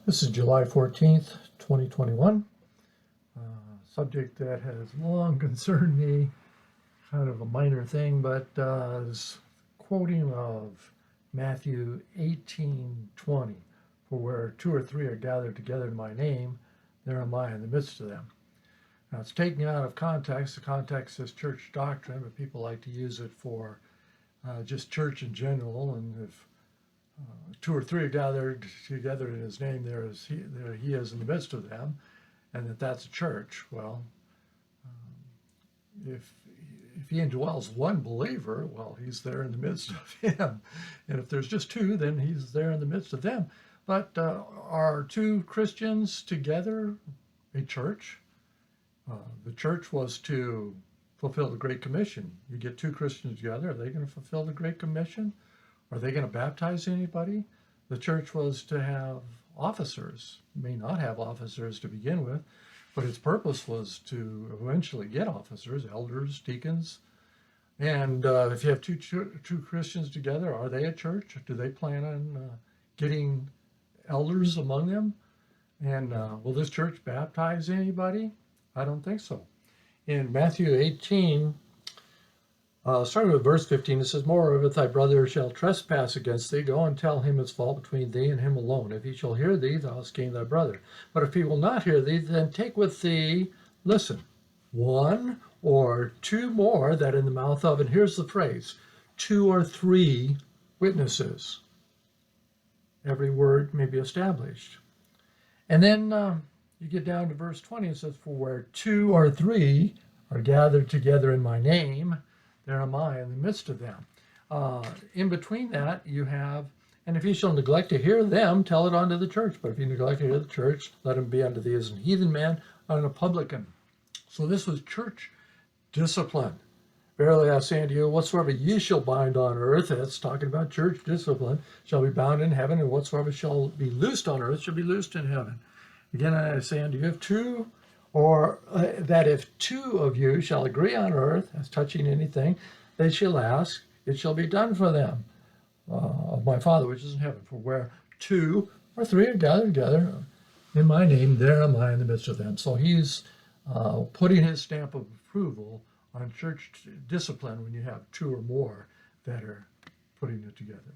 This is July 14th, 2021. Subject that has long concerned me, kind of a minor thing, but is quoting of Matthew 18:20, for where two or three are gathered together in my name, there am I in the midst of them. Now it's taken out of context. The context is church doctrine, but people like to use it for just church in general, and if two or three are gathered together in his name, there he is in the midst of them, and that's a church. Well, if he indwells one believer, well, he's there in the midst of him. And if there's just two, then he's there in the midst of them. But are two Christians together a church? The church was to fulfill the Great Commission. You get two Christians together, are they going to fulfill the Great Commission? Are they going to baptize anybody? The church was to have officers. It may not have officers to begin with, but its purpose was to eventually get officers, elders, deacons. And if you have two Christians together, are they a church? Do they plan on getting elders among them? And will this church baptize anybody? I don't think so. In Matthew 18, starting with verse 15, it says, Moreover, if thy brother shall trespass against thee, go and tell him his fault between thee and him alone. If he shall hear thee, thou hast gained thy brother. But if he will not hear thee, then take with thee, listen, one or two more, that in the mouth of, and here's the phrase, two or three witnesses. Every word may be established. And then you get down to verse 20, it says, For where two or three are gathered together in my name, there am I in the midst of them. In between that, you have, and if you shall neglect to hear them, tell it unto the church. But if you neglect to hear the church, let him be unto thee as an heathen man and a publican. So this was church discipline. Verily I say unto you, whatsoever ye shall bind on earth, that's talking about church discipline, shall be bound in heaven, and whatsoever shall be loosed on earth shall be loosed in heaven. Again, I say unto you, if two of you shall agree on earth as touching anything, they shall ask, it shall be done for them of my Father which is in heaven. For where two or three are gathered together in my name, there am I in the midst of them. So he's putting his stamp of approval on church discipline when you have two or more that are putting it together.